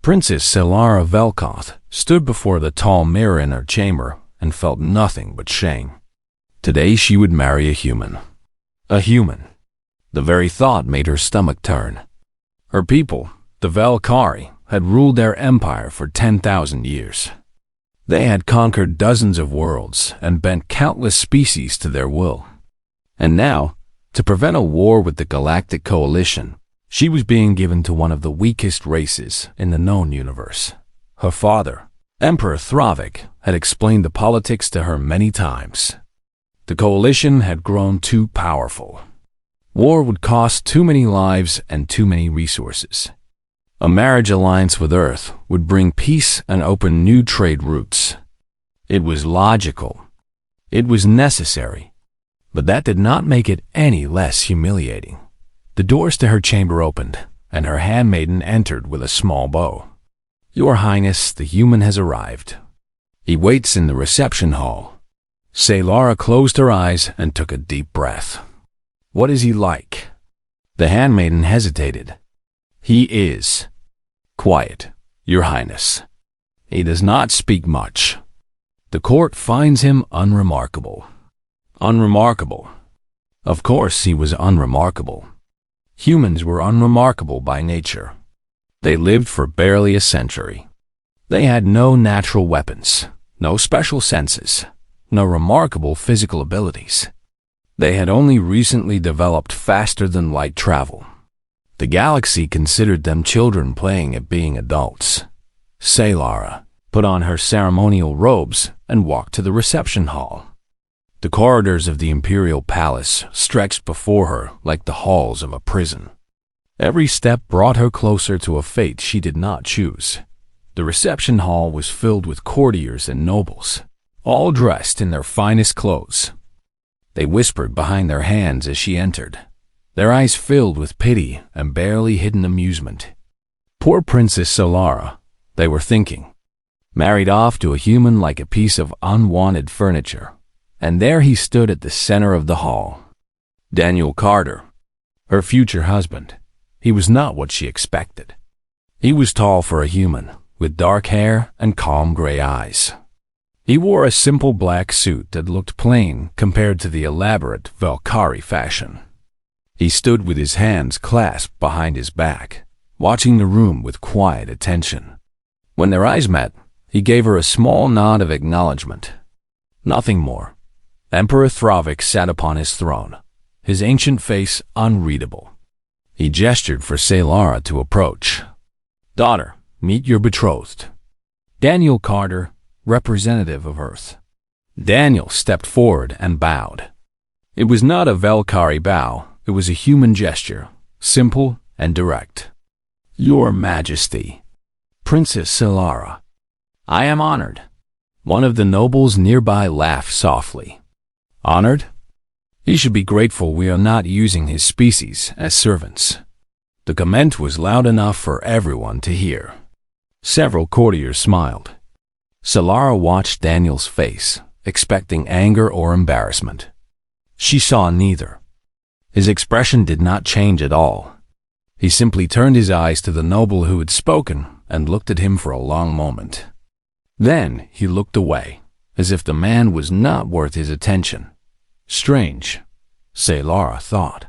Princess Selara Velkoth stood before the tall mirror in her chamber and felt nothing but shame. Today she would marry a human. A human. The very thought made her stomach turn. Her people, the Velkari, had ruled their empire for 10,000 years. They had conquered dozens of worlds and bent countless species to their will. And now, to prevent a war with the Galactic Coalition, she was being given to one of the weakest races in the known universe. Her father, Emperor Thravik, had explained the politics to her many times. The coalition had grown too powerful. War would cost too many lives and too many resources. A marriage alliance with Earth would bring peace and open new trade routes. It was logical. It was necessary. But that did not make it any less humiliating. The doors to her chamber opened, and her handmaiden entered with a small bow. "Your Highness, the human has arrived. He waits in the reception hall." Selara closed her eyes and took a deep breath. "What is he like?" The handmaiden hesitated. "He is quiet, Your Highness. He does not speak much. The court finds him unremarkable." Unremarkable. Of course he was unremarkable. Humans were unremarkable by nature. They lived for barely a century. They had no natural weapons, no special senses, no remarkable physical abilities. They had only recently developed faster-than-light travel. The galaxy considered them children playing at being adults. Selara put on her ceremonial robes and walked to the reception hall. The corridors of the Imperial Palace stretched before her like the halls of a prison. Every step brought her closer to a fate she did not choose. The reception hall was filled with courtiers and nobles, all dressed in their finest clothes. They whispered behind their hands as she entered, their eyes filled with pity and barely hidden amusement. Poor Princess Selara, they were thinking, married off to a human like a piece of unwanted furniture. And there he stood at the center of the hall. Daniel Carter, her future husband. He was not what she expected. He was tall for a human, with dark hair and calm gray eyes. He wore a simple black suit that looked plain compared to the elaborate Velkari fashion. He stood with his hands clasped behind his back, watching the room with quiet attention. When their eyes met, he gave her a small nod of acknowledgement. Nothing more. Emperor Thravik sat upon his throne, his ancient face unreadable. He gestured for Selara to approach. "Daughter, meet your betrothed." Daniel Carter, representative of Earth. Daniel stepped forward and bowed. It was not a Velkari bow, it was a human gesture, simple and direct. "Your Majesty." "Princess Selara." "I am honored." One of the nobles nearby laughed softly. "Honored? He should be grateful we are not using his species as servants." The comment was loud enough for everyone to hear. Several courtiers smiled. Selara watched Daniel's face, expecting anger or embarrassment. She saw neither. His expression did not change at all. He simply turned his eyes to the noble who had spoken and looked at him for a long moment. Then he looked away, as if the man was not worth his attention. Strange, Selara thought.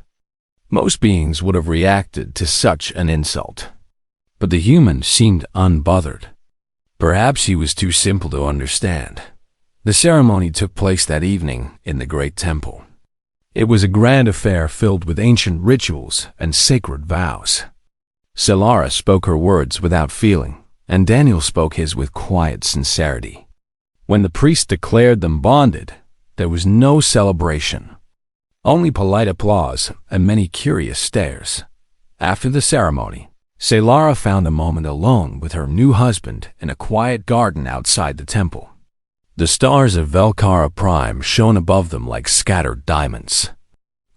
Most beings would have reacted to such an insult. But the human seemed unbothered. Perhaps he was too simple to understand. The ceremony took place that evening in the Great Temple. It was a grand affair filled with ancient rituals and sacred vows. Selara spoke her words without feeling, and Daniel spoke his with quiet sincerity. When the priest declared them bonded, there was no celebration, only polite applause and many curious stares. After the ceremony, Selara found a moment alone with her new husband in a quiet garden outside the temple. The stars of Velkara Prime shone above them like scattered diamonds.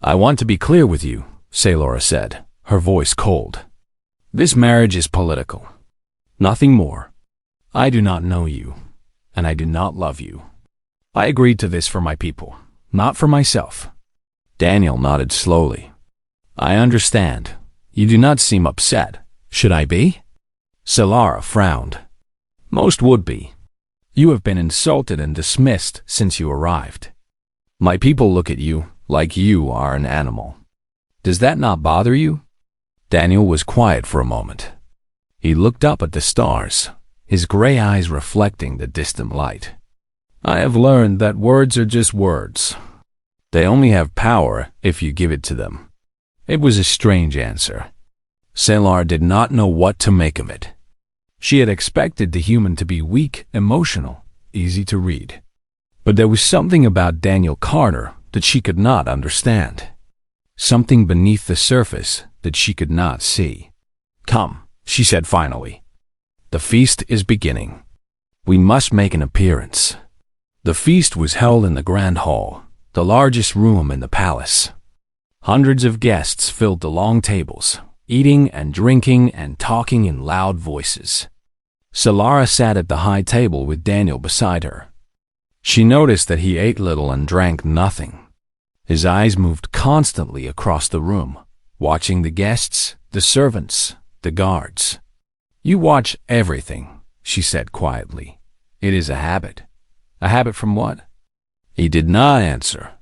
"I want to be clear with you," Selara said, her voice cold. "This marriage is political. Nothing more. I do not know you, and I do not love you. I agreed to this for my people, not for myself." Daniel nodded slowly. "I understand. You do not seem upset. Should I be?" Solara frowned. Most would be. You have been insulted and dismissed since you arrived. My people look at you like you are an animal. Does that not bother you? Daniel was quiet for a moment. He looked up at the stars, his gray eyes reflecting the distant light. I have learned that words are just words. They only have power if you give it to them. It was a strange answer. Solara did not know what to make of it. She had expected the human to be weak, emotional, easy to read. But there was something about Daniel Carter that she could not understand. Something beneath the surface that she could not see. Come, she said finally. The feast is beginning. We must make an appearance. The feast was held in the Grand Hall, the largest room in the palace. Hundreds of guests filled the long tables, eating and drinking and talking in loud voices. Solara sat at the high table with Daniel beside her. She noticed that he ate little and drank nothing. His eyes moved constantly across the room, watching the guests, the servants, the guards. You watch everything, she said quietly. It is a habit. A habit from what? He did not answer.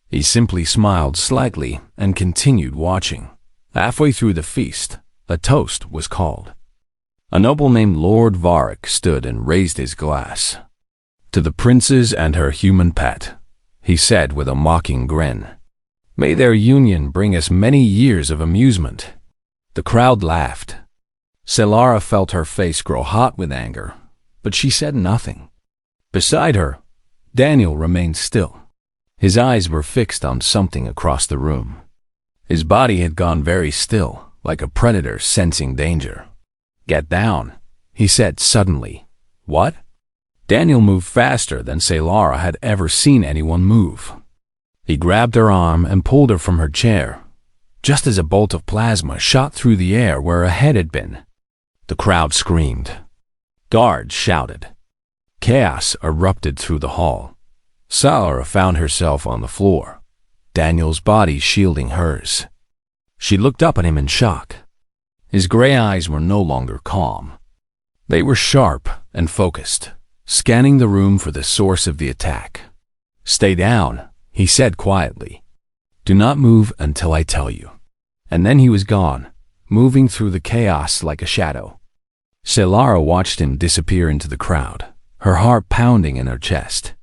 He simply smiled slightly and continued watching. Halfway through the feast, a toast was called. A noble named Lord Varric stood and raised his glass. To the princess and her human pet, he said with a mocking grin. May their union bring us many years of amusement. The crowd laughed. Solara felt her face grow hot with anger, but she said nothing. Beside her, Daniel remained still. His eyes were fixed on something across the room. His body had gone very still, like a predator sensing danger. Get down, he said suddenly. What? Daniel moved faster than Solara had ever seen anyone move. He grabbed her arm and pulled her from her chair, just as a bolt of plasma shot through the air where a head had been. The crowd screamed. Guards shouted. Chaos erupted through the hall. Solara found herself on the floor, Daniel's body shielding hers. She looked up at him in shock. His gray eyes were no longer calm. They were sharp and focused, scanning the room for the source of the attack. Stay down, he said quietly. Do not move until I tell you. And then he was gone, moving through the chaos like a shadow. Solara watched him disappear into the crowd, her heart pounding in her chest.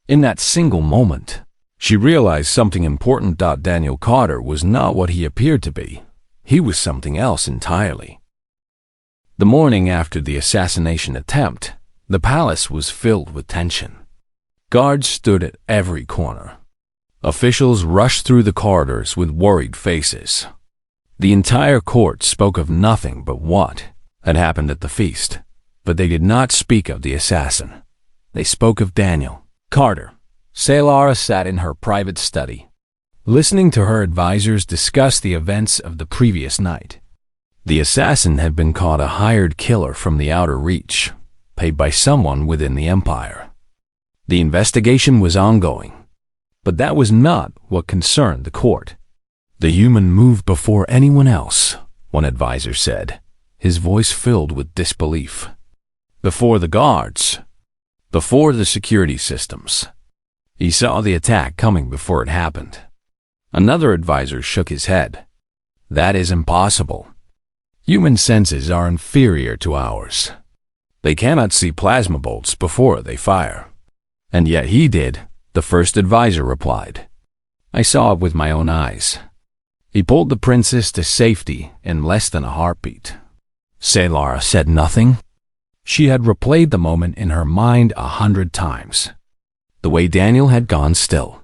In that single moment, she realized something important. Daniel Carter was not what he appeared to be. He was something else entirely. The morning after the assassination attempt, the palace was filled with tension. Guards stood at every corner. Officials rushed through the corridors with worried faces. The entire court spoke of nothing but what had happened at the feast, but they did not speak of the assassin. They spoke of Daniel Carter. Solara sat in her private study, listening to her advisors discuss the events of the previous night. The assassin had been caught, a hired killer from the outer reach, paid by someone within the Empire. The investigation was ongoing, but that was not what concerned the court. The human moved before anyone else, one advisor said, his voice filled with disbelief. Before the guards, before the security systems. He saw the attack coming before it happened. Another advisor shook his head. That is impossible. Human senses are inferior to ours. They cannot see plasma bolts before they fire. And yet he did, the first advisor replied. I saw it with my own eyes. He pulled the princess to safety in less than a heartbeat. Solara said nothing. She had replayed the moment in her mind 100 times. The way Daniel had gone still.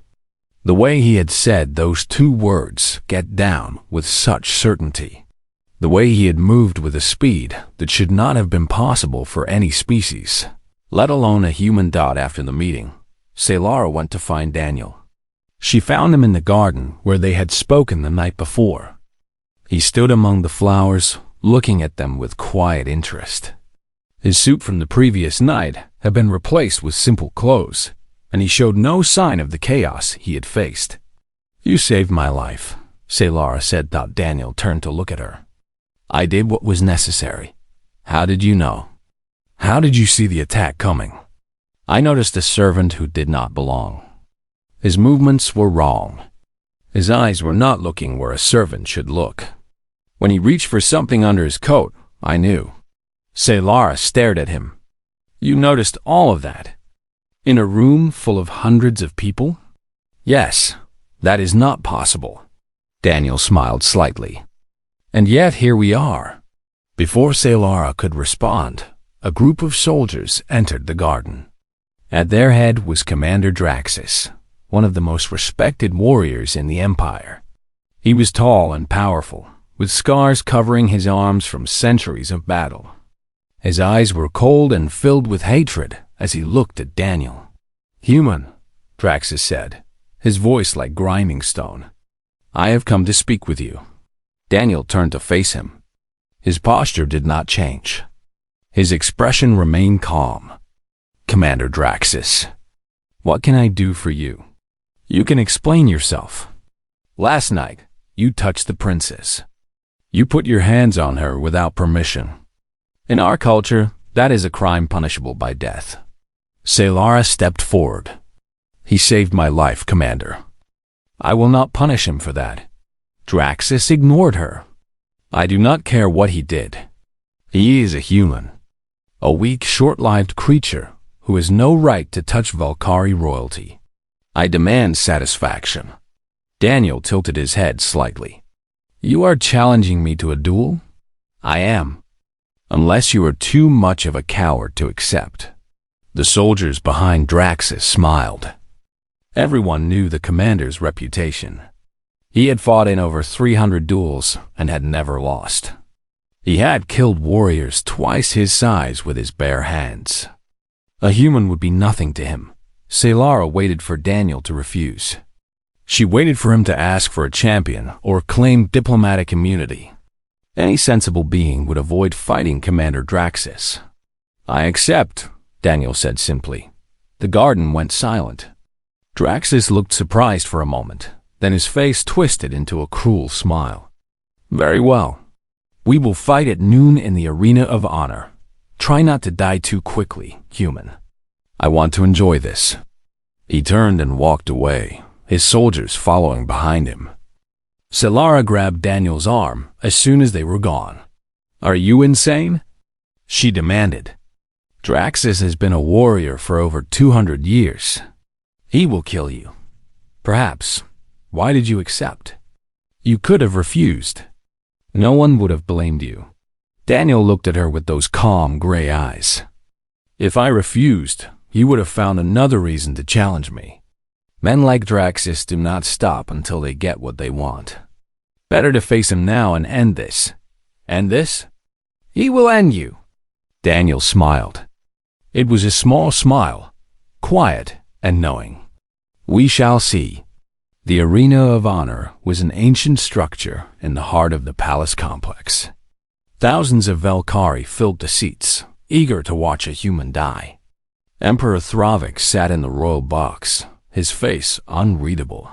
The way he had said those 2 words, get down, with such certainty. The way he had moved with a speed that should not have been possible for any species, let alone a human. After the meeting, Solara went to find Daniel. She found him in the garden where they had spoken the night before. He stood among the flowers, looking at them with quiet interest. His suit from the previous night had been replaced with simple clothes, and he showed no sign of the chaos he had faced. You saved my life, Solara said. Daniel turned to look at her. I did what was necessary. How did you know? How did you see the attack coming? I noticed a servant who did not belong. His movements were wrong. His eyes were not looking where a servant should look. When he reached for something under his coat, I knew. Saylara stared at him. You noticed all of that? In a room full of hundreds of people? Yes, that is not possible. Daniel smiled slightly. And yet here we are. Before Saylara could respond, a group of soldiers entered the garden. At their head was Commander Draxus, one of the most respected warriors in the Empire. He was tall and powerful, with scars covering his arms from centuries of battle. His eyes were cold and filled with hatred as he looked at Daniel. Human, Draxus said, his voice like grinding stone. I have come to speak with you. Daniel turned to face him. His posture did not change. His expression remained calm. Commander Draxus, what can I do for you? You can explain yourself. Last night, you touched the princess. You put your hands on her without permission. In our culture, that is a crime punishable by death. Saylara stepped forward. He saved my life, Commander. I will not punish him for that. Draxus ignored her. I do not care what he did. He is a human. A weak, short-lived creature who has no right to touch Valkyrie royalty. I demand satisfaction. Daniel tilted his head slightly. You are challenging me to a duel? I am. Unless you are too much of a coward to accept. The soldiers behind Draxus smiled. Everyone knew the commander's reputation. He had fought in over 300 duels and had never lost. He had killed warriors twice his size with his bare hands. A human would be nothing to him. Saylara waited for Daniel to refuse. She waited for him to ask for a champion or claim diplomatic immunity. Any sensible being would avoid fighting Commander Draxus. I accept, Daniel said simply. The garden went silent. Draxus looked surprised for a moment, then his face twisted into a cruel smile. Very well. We will fight at noon in the Arena of Honor. Try not to die too quickly, human. I want to enjoy this. He turned and walked away, his soldiers following behind him. Saylara grabbed Daniel's arm as soon as they were gone. Are you insane? She demanded. Draxus has been a warrior for over 200 years. He will kill you. Perhaps. Why did you accept? You could have refused. No one would have blamed you. Daniel looked at her with those calm gray eyes. If I refused, you would have found another reason to challenge me. Men like Draxus do not stop until they get what they want. Better to face him now and end this. End this? He will end you. Daniel smiled. It was a small smile, quiet and knowing. We shall see. The Arena of Honor was an ancient structure in the heart of the palace complex. Thousands of Valkyrie filled the seats, eager to watch a human die. Emperor Thravik sat in the royal box, his face unreadable.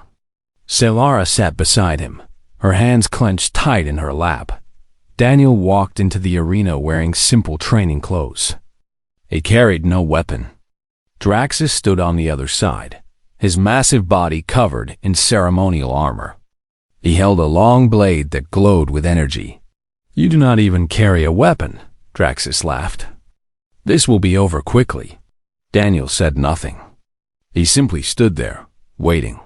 Saylara sat beside him, her hands clenched tight in her lap. Daniel walked into the arena wearing simple training clothes. He carried no weapon. Draxus stood on the other side, his massive body covered in ceremonial armor. He held a long blade that glowed with energy. You do not even carry a weapon, Draxus laughed. This will be over quickly. Daniel said nothing. He simply stood there, waiting.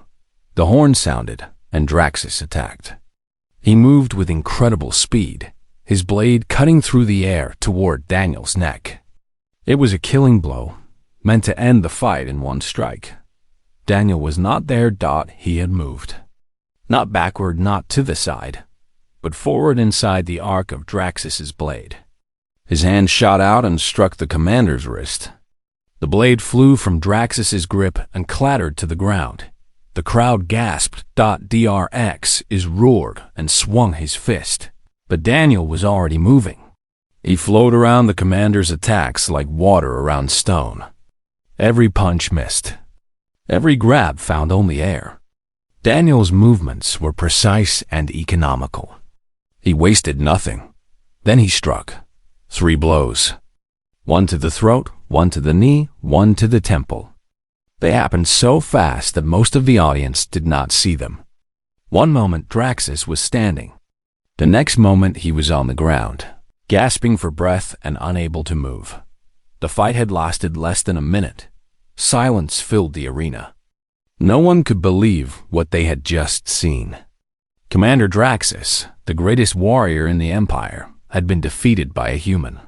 The horn sounded, and Draxus attacked. He moved with incredible speed, his blade cutting through the air toward Daniel's neck. It was a killing blow, meant to end the fight in one strike. Daniel was not there. He had moved. Not backward, not to the side, but forward inside the arc of Draxus's blade. His hand shot out and struck the commander's wrist. The blade flew from Draxus's grip and clattered to the ground. The crowd gasped. Drx roared and swung his fist. But Daniel was already moving. He flowed around the commander's attacks like water around stone. Every punch missed. Every grab found only air. Daniel's movements were precise and economical. He wasted nothing. Then he struck. 3 blows. One to the throat, one to the knee, one to the temple. They happened so fast that most of the audience did not see them. One moment Draxus was standing. The next moment he was on the ground, gasping for breath and unable to move. The fight had lasted less than a minute. Silence filled the arena. No one could believe what they had just seen. Commander Draxus, the greatest warrior in the Empire, had been defeated by a human.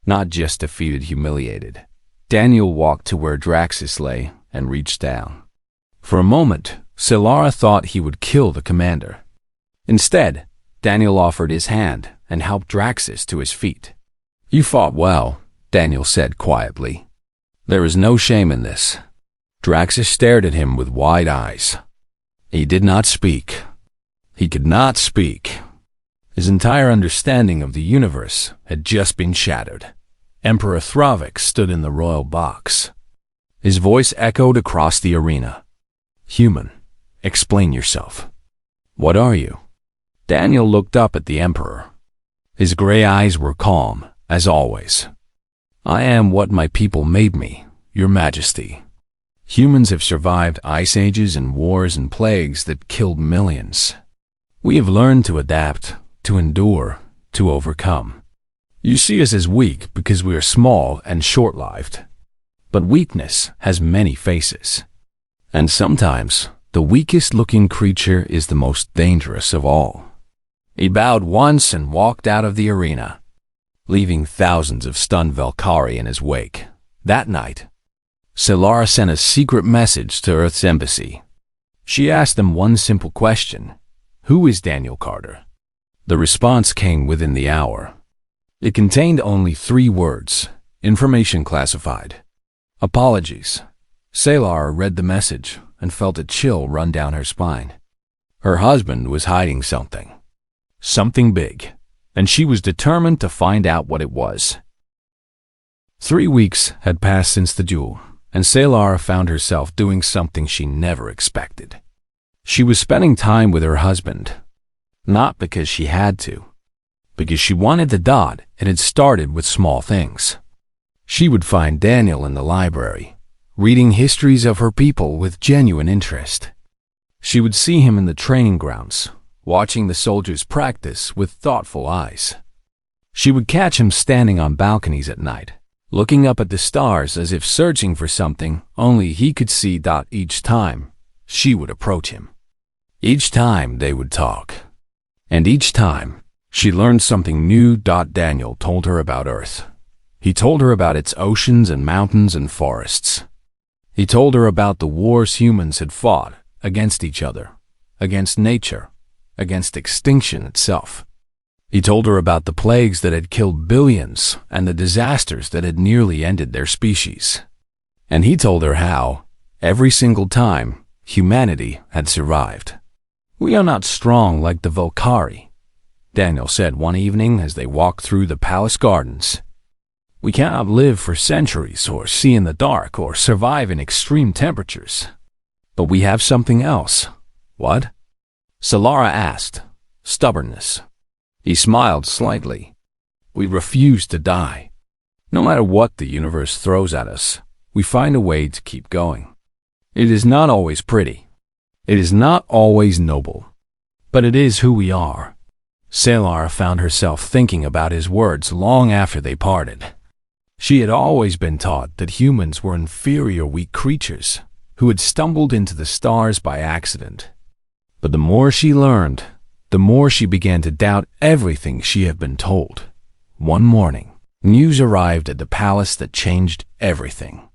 Not just defeated, humiliated. Daniel walked to where Draxus lay and reached down. For a moment, Solara thought he would kill the commander. Instead, Daniel offered his hand and helped Draxus to his feet. "You fought well," Daniel said quietly. "There is no shame in this." Draxus stared at him with wide eyes. He did not speak. He could not speak. His entire understanding of the universe had just been shattered. Emperor Thravik stood in the royal box. His voice echoed across the arena. "Human, explain yourself. What are you?" Daniel looked up at the Emperor. His gray eyes were calm, as always. "I am what my people made me, Your Majesty. Humans have survived ice ages and wars and plagues that killed millions. We have learned to adapt, to endure, to overcome. You see us as weak because we are small and short-lived. But weakness has many faces. And sometimes, the weakest-looking creature is the most dangerous of all." He bowed once and walked out of the arena, leaving thousands of stunned Valkyrie in his wake. That night, Solara sent a secret message to Earth's embassy. She asked them one simple question: "Who is Daniel Carter?" The response came within the hour. It contained only 3 words: information classified. "Apologies." Solara read the message and felt a chill run down her spine. Her husband was hiding something. Something big, and she was determined to find out what it was. 3 weeks had passed since the duel, and Solara found herself doing something she never expected. She was spending time with her husband, not because she had to, because she wanted the dot. It had started with small things. She would find Daniel in the library, reading histories of her people with genuine interest. She would see him in the training grounds, watching the soldiers practice with thoughtful eyes. She would catch him standing on balconies at night, looking up at the stars as if searching for something only he could see. Each time, she would approach him. Each time they would talk. And each time, she learned something new. Daniel told her about Earth. He told her about its oceans and mountains and forests. He told her about the wars humans had fought against each other, against nature, against extinction itself. He told her about the plagues that had killed billions and the disasters that had nearly ended their species. And he told her how, every single time, humanity had survived. "We are not strong like the Valkyrie," Daniel said one evening as they walked through the palace gardens. "We cannot live for centuries or see in the dark or survive in extreme temperatures. But we have something else." "What?" Solara asked. "Stubbornness." He smiled slightly. "We refuse to die. No matter what the universe throws at us, we find a way to keep going. It is not always pretty. It is not always noble. But it is who we are." Solara found herself thinking about his words long after they parted. She had always been taught that humans were inferior, weak creatures who had stumbled into the stars by accident. But the more she learned, the more she began to doubt everything she had been told. One morning, news arrived at the palace that changed everything.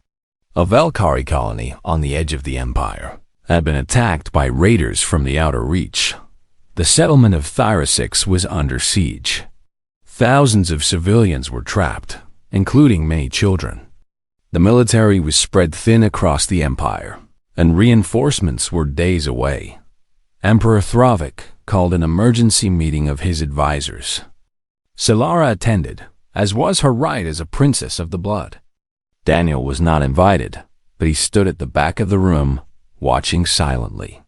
A Valkyrie colony on the edge of the Empire had been attacked by raiders from the Outer Reach. The settlement of Thyrasix was under siege. Thousands of civilians were trapped, including many children. The military was spread thin across the Empire, and reinforcements were days away. Emperor Thravik called an emergency meeting of his advisors. Solara attended, as was her right as a princess of the blood. Daniel was not invited, but he stood at the back of the room, watching silently.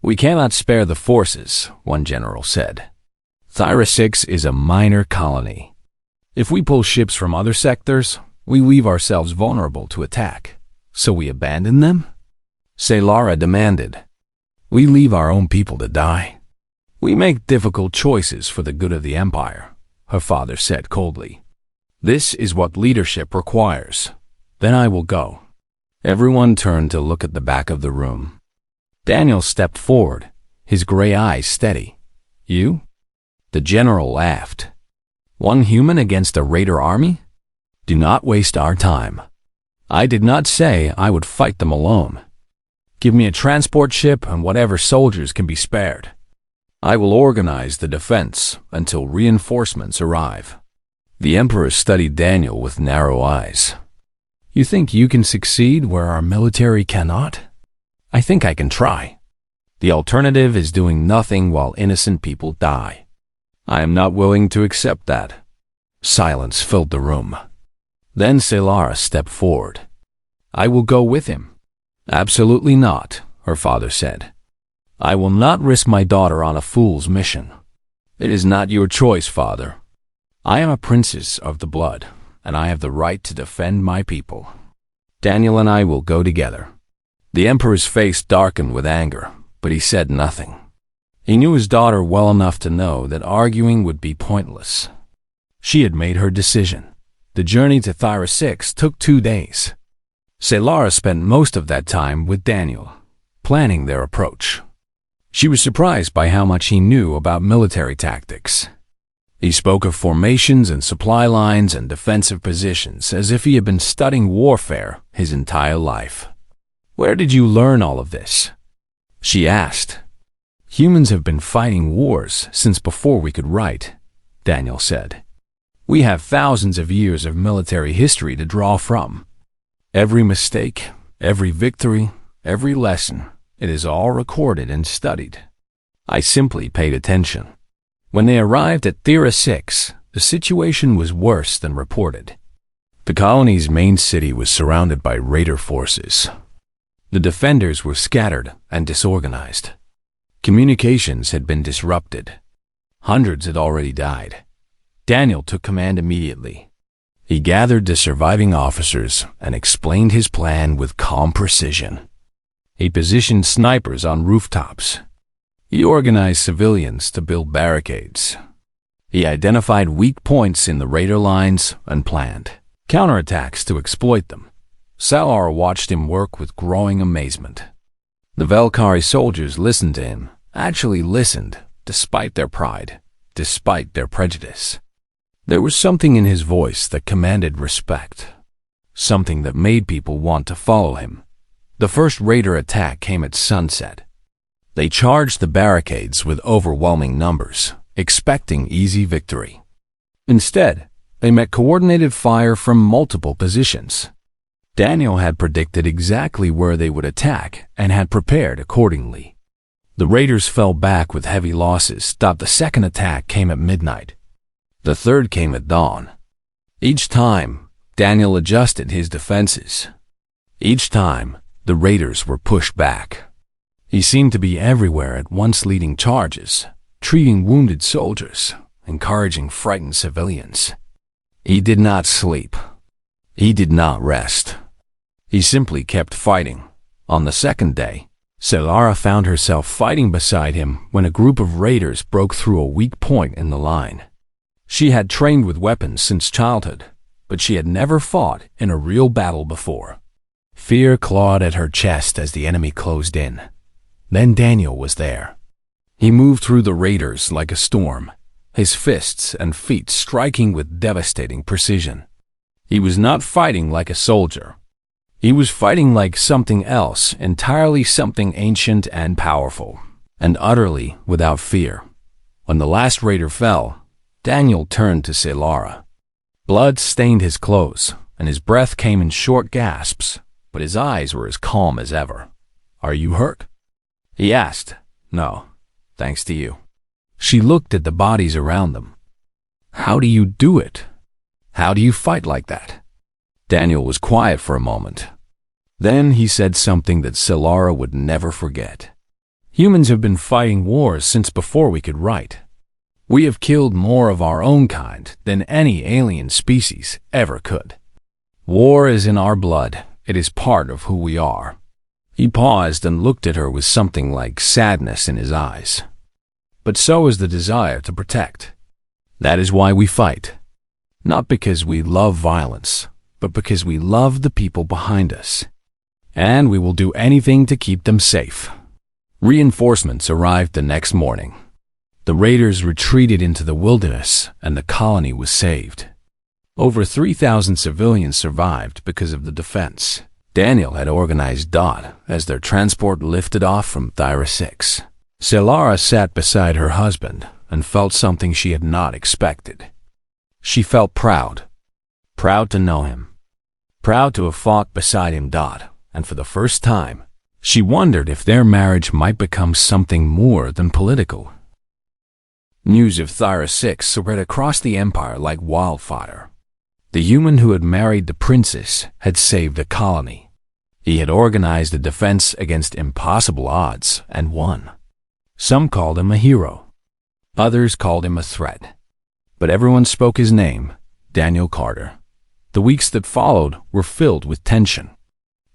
"We cannot spare the forces," one general said. "Thyrasix is a minor colony. If we pull ships from other sectors, we leave ourselves vulnerable to attack. So we abandon them? Selara demanded. We leave our own people to die. We make difficult choices for the good of the Empire, her father said coldly. This is what leadership requires. Then I will go. Everyone turned to look at the back of the room. Daniel stepped forward, his gray eyes steady. You? The general laughed. One human against a raider army? Do not waste our time. I did not say I would fight them alone. Give me a transport ship and whatever soldiers can be spared. I will organize the defense until reinforcements arrive. The Emperor studied Daniel with narrow eyes. You think you can succeed where our military cannot? I think I can try. The alternative is doing nothing while innocent people die. I am not willing to accept that. Silence filled the room. Then Selara stepped forward. I will go with him. Absolutely not, her father said. I will not risk my daughter on a fool's mission. It is not your choice, father. I am a princess of the blood, and I have the right to defend my people. Daniel and I will go together. The Emperor's face darkened with anger, but he said nothing. He knew his daughter well enough to know that arguing would be pointless. She had made her decision. The journey to Thyra 6 took 2 days. Selara spent most of that time with Daniel, planning their approach. She was surprised by how much he knew about military tactics. He spoke of formations and supply lines and defensive positions as if he had been studying warfare his entire life. Where did you learn all of this? She asked. Humans have been fighting wars since before we could write, Daniel said. We have thousands of years of military history to draw from. Every mistake, every victory, every lesson, it is all recorded and studied. I simply paid attention. When they arrived at Thyra 6, the situation was worse than reported. The colony's main city was surrounded by raider forces. The defenders were scattered and disorganized. Communications had been disrupted. Hundreds had already died. Daniel took command immediately. He gathered the surviving officers and explained his plan with calm precision. He positioned snipers on rooftops. He organized civilians to build barricades. He identified weak points in the raider lines and planned counterattacks to exploit them. Selara watched him work with growing amazement. The Velkari soldiers listened to him, actually listened, despite their pride, despite their prejudice. There was something in his voice that commanded respect, something that made people want to follow him. The first raider attack came at sunset. They charged the barricades with overwhelming numbers, expecting easy victory. Instead, they met coordinated fire from multiple positions. Daniel had predicted exactly where they would attack and had prepared accordingly. The raiders fell back with heavy losses. The second attack came at midnight. The third came at dawn. Each time, Daniel adjusted his defenses. Each time, the raiders were pushed back. He seemed to be everywhere at once, leading charges, treating wounded soldiers, encouraging frightened civilians. He did not sleep. He did not rest. He simply kept fighting. On the second day, Selara found herself fighting beside him when a group of raiders broke through a weak point in the line. She had trained with weapons since childhood, but she had never fought in a real battle before. Fear clawed at her chest as the enemy closed in. Then Daniel was there. He moved through the raiders like a storm, his fists and feet striking with devastating precision. He was not fighting like a soldier. He was fighting like something else, entirely something ancient and powerful, and utterly without fear. When the last raider fell, Daniel turned to Selara. Blood stained his clothes, and his breath came in short gasps, but his eyes were as calm as ever. Are you hurt? He asked. No, thanks to you. She looked at the bodies around them. How do you do it? How do you fight like that? Daniel was quiet for a moment. Then he said something that Selara would never forget. Humans have been fighting wars since before we could write. We have killed more of our own kind than any alien species ever could. War is in our blood. It is part of who we are." He paused and looked at her with something like sadness in his eyes. "But so is the desire to protect. That is why we fight. Not because we love violence, but because we love the people behind us. And we will do anything to keep them safe." Reinforcements arrived the next morning. The raiders retreated into the wilderness, and the colony was saved. Over 3,000 civilians survived because of the defense. Daniel had organized Dot as their transport lifted off from Thyra 6. Selara sat beside her husband and felt something she had not expected. She felt proud. Proud to know him. Proud to have fought beside him. And for the first time, she wondered if their marriage might become something more than political. News of Thyra 6 spread across the empire like wildfire. The human who had married the princess had saved the colony. He had organized a defense against impossible odds and won. Some called him a hero. Others called him a threat. But everyone spoke his name, Daniel Carter. The weeks that followed were filled with tension.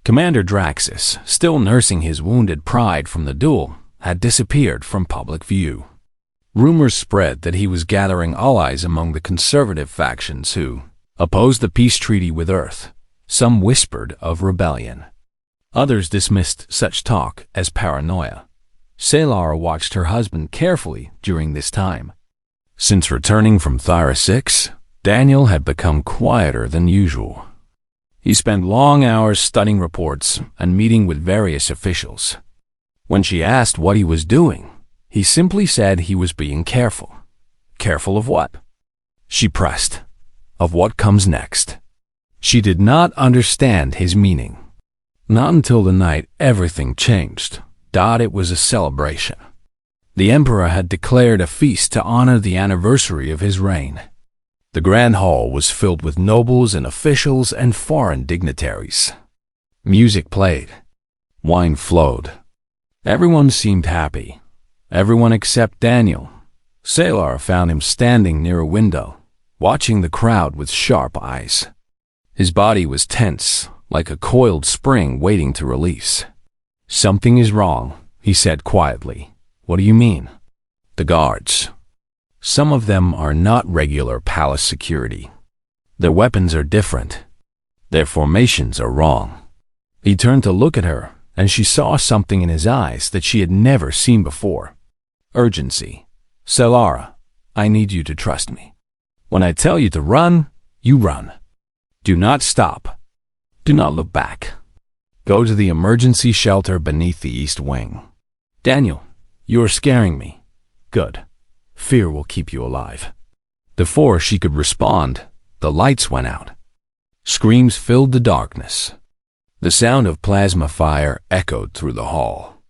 Commander Draxus, still nursing his wounded pride from the duel, had disappeared from public view. Rumors spread that he was gathering allies among the conservative factions who opposed the peace treaty with Earth. Some whispered of rebellion. Others dismissed such talk as paranoia. Selara watched her husband carefully during this time. Since returning from Thyra 6, Daniel had become quieter than usual. He spent long hours studying reports and meeting with various officials. When she asked what he was doing, he simply said he was being careful. Careful of what? She pressed. Of what comes next. She did not understand his meaning. Not until the night everything changed. It was a celebration. The emperor had declared a feast to honor the anniversary of his reign. The grand hall was filled with nobles and officials and foreign dignitaries. Music played. Wine flowed. Everyone seemed happy. Everyone except Daniel. Selara found him standing near a window, watching the crowd with sharp eyes. His body was tense, like a coiled spring waiting to release. "Something is wrong," he said quietly. "What do you mean?" "The guards. Some of them are not regular palace security. Their weapons are different. Their formations are wrong." He turned to look at her, and she saw something in his eyes that she had never seen before. Urgency. "Selara, I need you to trust me. When I tell you to run, you run. Do not stop. Do not look back. Go to the emergency shelter beneath the east wing." "Daniel, you are scaring me." "Good. Fear will keep you alive." Before she could respond, the lights went out. Screams filled the darkness. The sound of plasma fire echoed through the hall.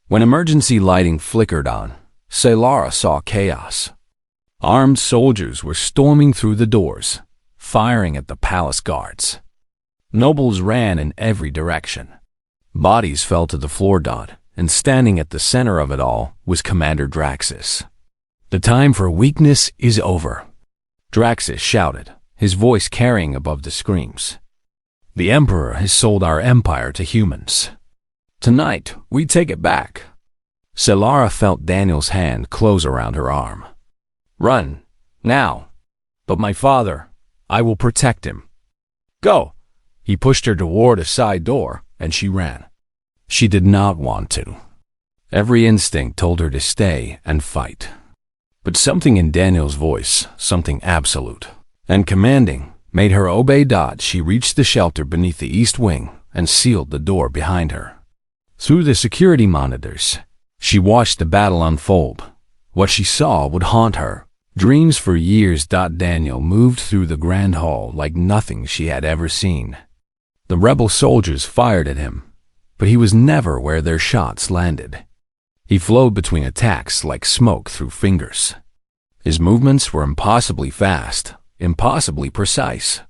When emergency lighting flickered on, Selara saw chaos. Armed soldiers were storming through the doors, firing at the palace guards. Nobles ran in every direction. Bodies fell to the floor. And standing at the center of it all was Commander Draxus. "The time for weakness is over," Draxus shouted, his voice carrying above the screams. "The Emperor has sold our empire to humans. Tonight, we take it back." Selara felt Daniel's hand close around her arm. "Run, now. But my father, I will protect him. Go." He pushed her toward a side door, and she ran. She did not want to. Every instinct told her to stay and fight. But something in Daniel's voice, something absolute and commanding, made her obey. She reached the shelter beneath the east wing and sealed the door behind her. Through the security monitors, she watched the battle unfold. What she saw would haunt her. Dreams for years. Daniel moved through the grand hall like nothing she had ever seen. The rebel soldiers fired at him, but he was never where their shots landed. He flowed between attacks like smoke through fingers. His movements were impossibly fast, impossibly precise.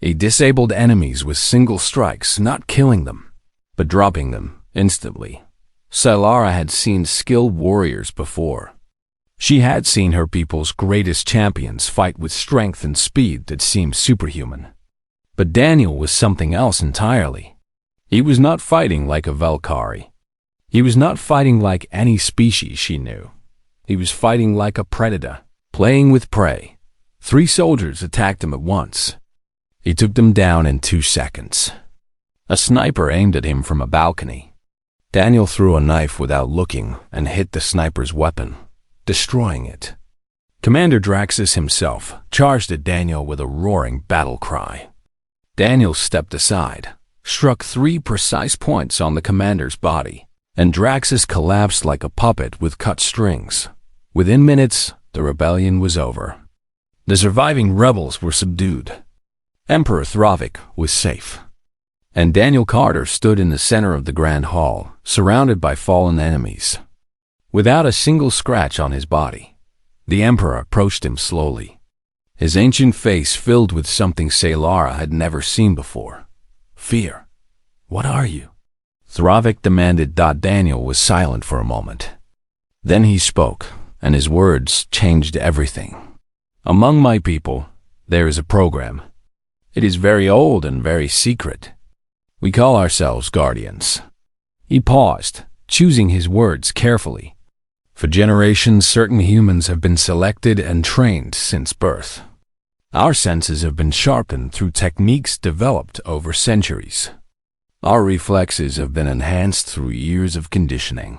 He disabled enemies with single strikes, not killing them, but dropping them instantly. Selara had seen skilled warriors before, She had seen her people's greatest champions fight with strength and speed that seemed superhuman. But Daniel was something else entirely. He was not fighting like a Valkyrie. He was not fighting like any species she knew. He was fighting like a predator, playing with prey. 3 soldiers attacked him at once. He took them down in 2 seconds. A sniper aimed at him from a balcony. Daniel threw a knife without looking and hit the sniper's weapon, destroying it. Commander Draxus himself charged at Daniel with a roaring battle cry. Daniel stepped aside, struck 3 precise points on the commander's body, and Draxus collapsed like a puppet with cut strings. Within minutes, the rebellion was over. The surviving rebels were subdued. Emperor Thravik was safe. And Daniel Carter stood in the center of the Grand Hall, surrounded by fallen enemies. Without a single scratch on his body, the Emperor approached him slowly, his ancient face filled with something Saylara had never seen before. Fear. What are you? Thravik demanded. Daniel was silent for a moment. Then he spoke, and his words changed everything. Among my people, there is a program. It is very old and very secret. We call ourselves Guardians. He paused, choosing his words carefully. For generations, certain humans have been selected and trained since birth. Our senses have been sharpened through techniques developed over centuries. Our reflexes have been enhanced through years of conditioning.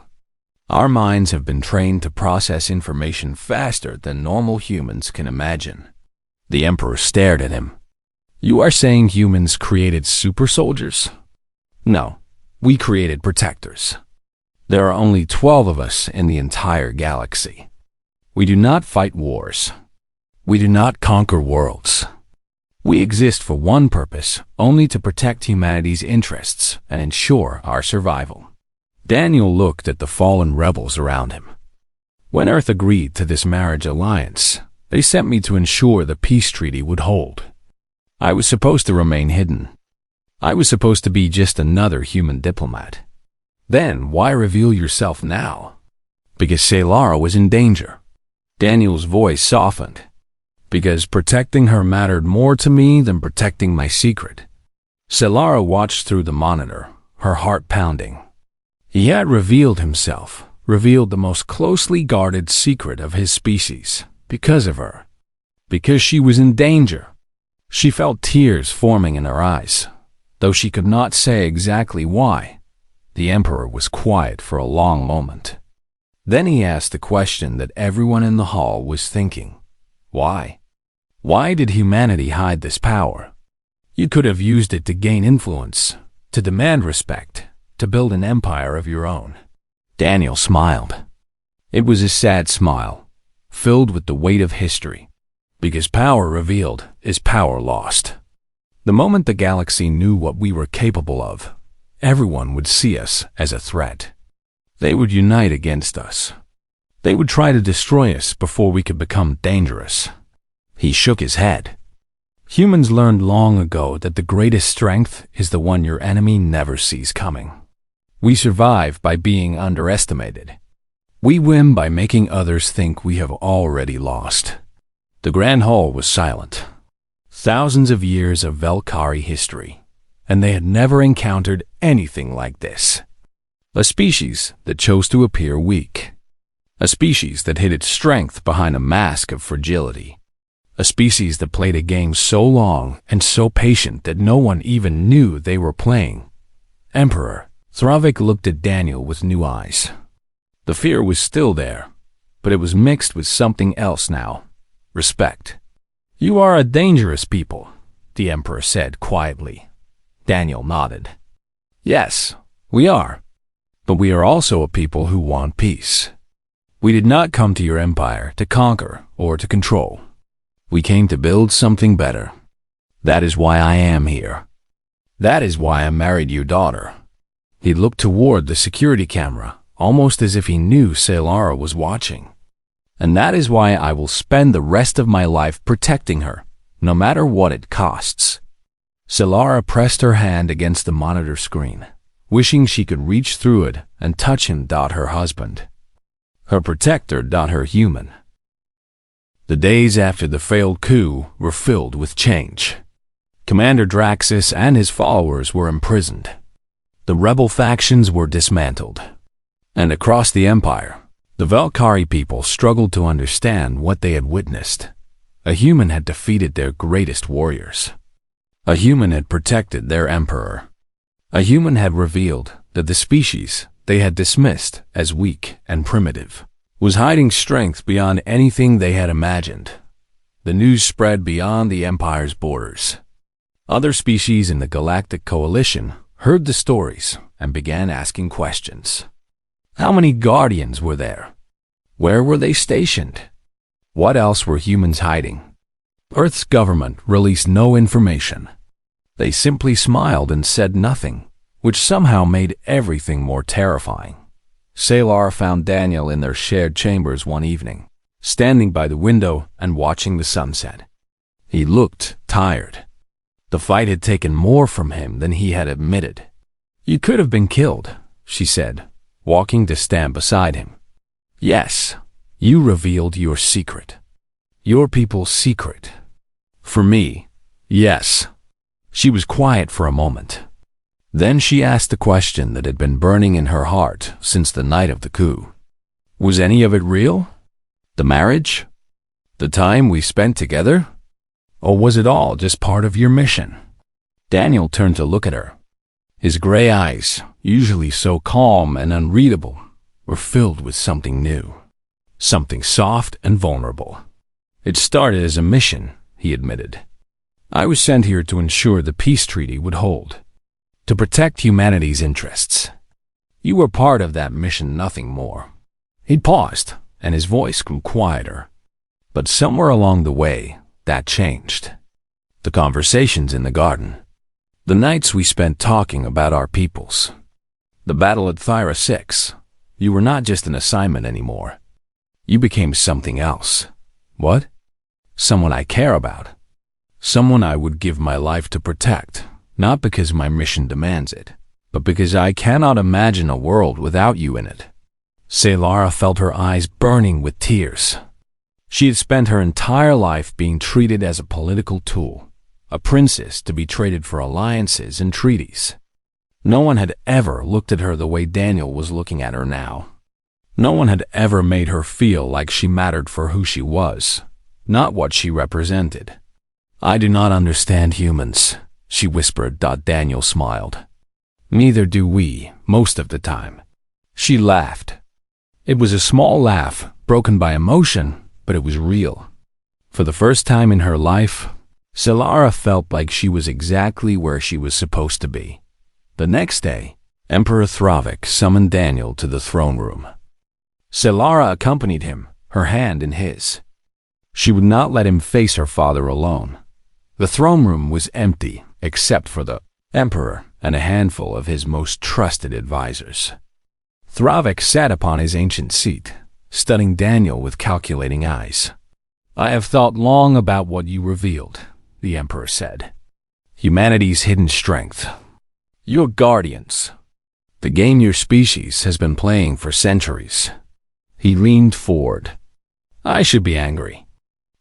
Our minds have been trained to process information faster than normal humans can imagine. The Emperor stared at him. You are saying humans created super soldiers? No, we created protectors. There are only 12 of us in the entire galaxy. We do not fight wars. We do not conquer worlds. We exist for one purpose, only to protect humanity's interests and ensure our survival. Daniel looked at the fallen rebels around him. When Earth agreed to this marriage alliance, they sent me to ensure the peace treaty would hold. I was supposed to remain hidden. I was supposed to be just another human diplomat. Then why reveal yourself now? Because Saylara was in danger. Daniel's voice softened. Because protecting her mattered more to me than protecting my secret. Saylara watched through the monitor, her heart pounding. He had revealed himself, revealed the most closely guarded secret of his species, because of her. Because she was in danger. She felt tears forming in her eyes, though she could not say exactly why. The Emperor was quiet for a long moment. Then he asked the question that everyone in the hall was thinking. Why? Why did humanity hide this power? You could have used it to gain influence, to demand respect, to build an empire of your own. Daniel smiled. It was a sad smile, filled with the weight of history. Because power revealed is power lost. The moment the galaxy knew what we were capable of, everyone would see us as a threat. They would unite against us. They would try to destroy us before we could become dangerous. He shook his head. Humans learned long ago that the greatest strength is the one your enemy never sees coming. We survive by being underestimated. We win by making others think we have already lost. The Grand Hall was silent. Thousands of years of Valkyrie history, and they had never encountered anything like this. A species that chose to appear weak. A species that hid its strength behind a mask of fragility. A species that played a game so long and so patient that no one even knew they were playing. Emperor, Thravik looked at Daniel with new eyes. The fear was still there, but it was mixed with something else now. Respect. You are a dangerous people, the Emperor said quietly. Daniel nodded. Yes, we are. But we are also a people who want peace. We did not come to your empire to conquer or to control. We came to build something better. That is why I am here. That is why I married your daughter. He looked toward the security camera, almost as if he knew Saylara was watching. And that is why I will spend the rest of my life protecting her, no matter what it costs. Saylara pressed her hand against the monitor screen, wishing she could reach through it and touch him. Her husband. her protector, her human. The days after the failed coup were filled with change. Commander Draxus and his followers were imprisoned. The rebel factions were dismantled. And across the Empire, the Valkyrie people struggled to understand what they had witnessed. A human had defeated their greatest warriors. A human had protected their emperor. A human had revealed that the species they had dismissed as weak and primitive was hiding strength beyond anything they had imagined. The news spread beyond the Empire's borders. Other species in the Galactic Coalition heard the stories and began asking questions. How many Guardians were there? Where were they stationed? What else were humans hiding? Earth's government released no information. They simply smiled and said nothing, which somehow made everything more terrifying. Salar found Daniel in their shared chambers one evening, standing by the window and watching the sunset. He looked tired. The fight had taken more from him than he had admitted. "You could have been killed," she said, walking to stand beside him. "Yes, you revealed your secret. Your people's secret. For me, yes." She was quiet for a moment. Then she asked the question that had been burning in her heart since the night of the coup. "Was any of it real? The marriage? The time we spent together? Or was it all just part of your mission?" Daniel turned to look at her. His gray eyes, usually so calm and unreadable, were filled with something new. Something soft and vulnerable. "It started as a mission," he admitted. "I was sent here to ensure the peace treaty would hold. To protect humanity's interests. You were part of that mission, nothing more." He paused, and his voice grew quieter. But somewhere along the way, that changed. The conversations in the garden. The nights we spent talking about our peoples. The battle at Thyra 6. You were not just an assignment anymore. You became something else. What? Someone I care about. Someone I would give my life to protect. Not because my mission demands it, but because I cannot imagine a world without you in it. Salara felt her eyes burning with tears. She had spent her entire life being treated as a political tool, a princess to be traded for alliances and treaties. No one had ever looked at her the way Daniel was looking at her now. No one had ever made her feel like she mattered for who she was, not what she represented. "I do not understand humans," she whispered. Daniel smiled. "Neither do we, most of the time." She laughed. It was a small laugh, broken by emotion, but it was real. For the first time in her life, Salara felt like she was exactly where she was supposed to be. The next day, Emperor Thravik summoned Daniel to the throne room. Salara accompanied him, her hand in his. She would not let him face her father alone. The throne room was empty, except for the emperor and a handful of his most trusted advisors. Thravik sat upon his ancient seat, studying Daniel with calculating eyes. "I have thought long about what you revealed," the emperor said. "Humanity's hidden strength. Your guardians. The game your species has been playing for centuries." He leaned forward. "I should be angry.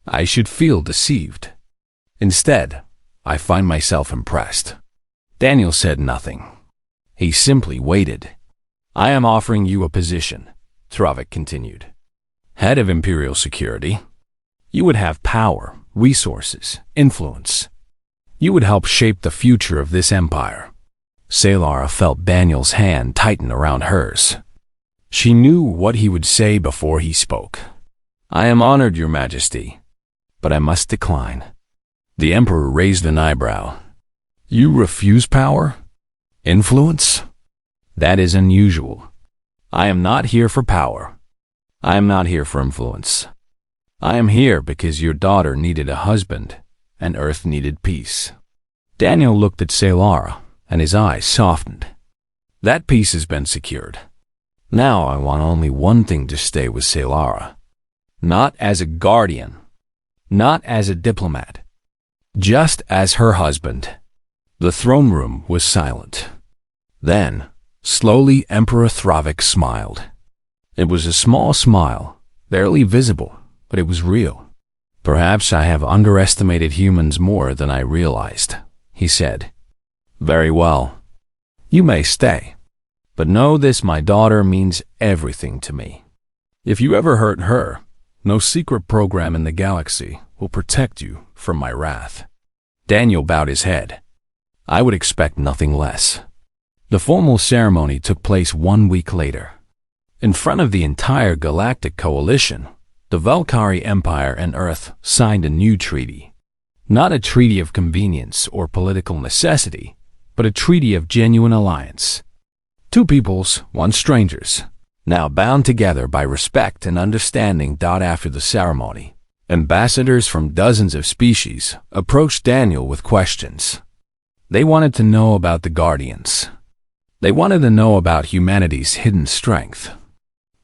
I should feel deceived. Instead, I find myself impressed." Daniel said nothing. He simply waited. "I am offering you a position," Thravik continued. "Head of Imperial Security. You would have power, resources, influence. You would help shape the future of this empire." Salara felt Daniel's hand tighten around hers. She knew what he would say before he spoke. "I am honored, Your Majesty, but I must decline." The emperor raised an eyebrow. "You refuse power? Influence? That is unusual. I am not here for power. I am not here for influence. I am here because your daughter needed a husband, and Earth needed peace." Daniel looked at Salara, and his eyes softened. "That peace has been secured. Now I want only one thing to stay with Salara. Not as a guardian, not as a diplomat, just as her husband." The throne room was silent. Then, slowly, Emperor Thravik smiled. It was a small smile, barely visible, but it was real. "Perhaps I have underestimated humans more than I realized," he said. "Very well. You may stay. But know this, my daughter means everything to me. If you ever hurt her, no secret program in the galaxy will protect you from my wrath." Daniel bowed his head. "I would expect nothing less." The formal ceremony took place 1 week later. In front of the entire Galactic Coalition, the Valkyrie Empire and Earth signed a new treaty. Not a treaty of convenience or political necessity, but a treaty of genuine alliance. Two peoples, one strangers, now bound together by respect and understanding. After the ceremony, ambassadors from dozens of species approached Daniel with questions. They wanted to know about the Guardians. They wanted to know about humanity's hidden strength.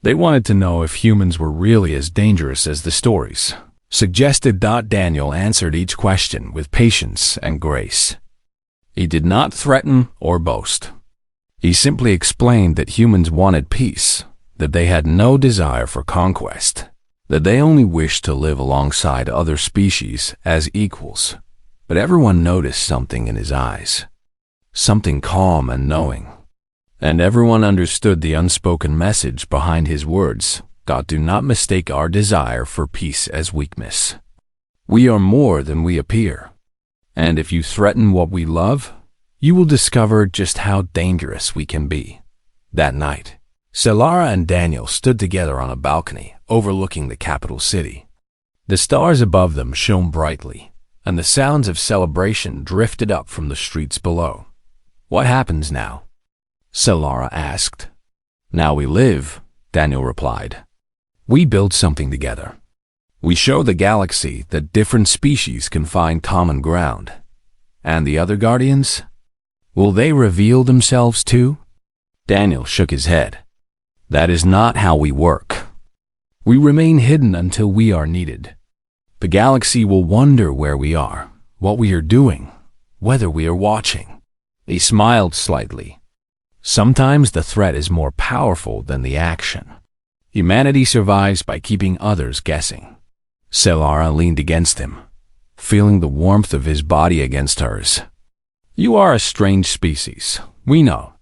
They wanted to know if humans were really as dangerous as the stories suggested. Daniel answered each question with patience and grace. He did not threaten or boast. He simply explained that humans wanted peace, that they had no desire for conquest, that they only wished to live alongside other species as equals. But everyone noticed something in his eyes, something calm and knowing. And everyone understood the unspoken message behind his words. Do not mistake our desire for peace as weakness. We are more than we appear. And if you threaten what we love, you will discover just how dangerous we can be. That night, Solara and Daniel stood together on a balcony overlooking the capital city. The stars above them shone brightly, and the sounds of celebration drifted up from the streets below. "What happens now?" Solara asked. "Now we live," Daniel replied. "We build something together. We show the galaxy that different species can find common ground. And the other Guardians? Will they reveal themselves too?" Daniel shook his head. "That is not how we work. We remain hidden until we are needed. The galaxy will wonder where we are, what we are doing, whether we are watching." He smiled slightly. "Sometimes the threat is more powerful than the action. Humanity survives by keeping others guessing." Solara leaned against him, feeling the warmth of his body against hers. "You are a strange species, we know."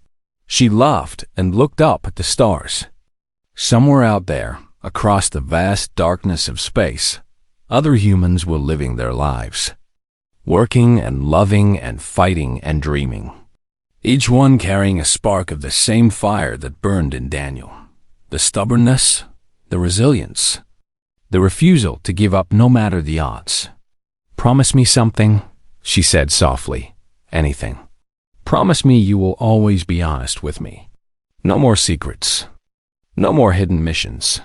She laughed and looked up at the stars. Somewhere out there, across the vast darkness of space, other humans were living their lives, working and loving and fighting and dreaming. Each one carrying a spark of the same fire that burned in Daniel. The stubbornness, the resilience, the refusal to give up no matter the odds. "Promise me something," she said softly. "Anything. Promise me you will always be honest with me. No more secrets. No more hidden missions.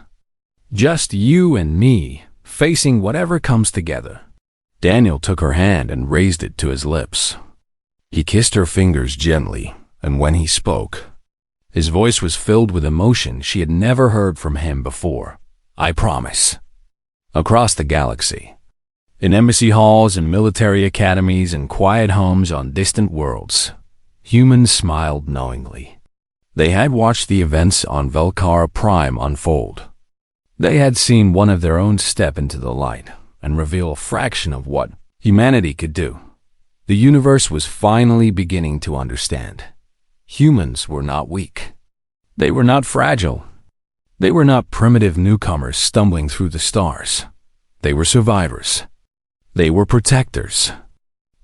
Just you and me, facing whatever comes together." Daniel took her hand and raised it to his lips. He kissed her fingers gently, and when he spoke, his voice was filled with emotion she had never heard from him before. "I promise." Across the galaxy, in embassy halls and military academies and quiet homes on distant worlds, humans smiled knowingly. They had watched the events on Velkara Prime unfold. They had seen one of their own step into the light and reveal a fraction of what humanity could do. The universe was finally beginning to understand. Humans were not weak. They were not fragile. They were not primitive newcomers stumbling through the stars. They were survivors. They were protectors.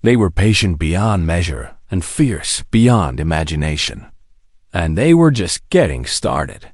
They were patient beyond measure and fierce beyond imagination. And they were just getting started.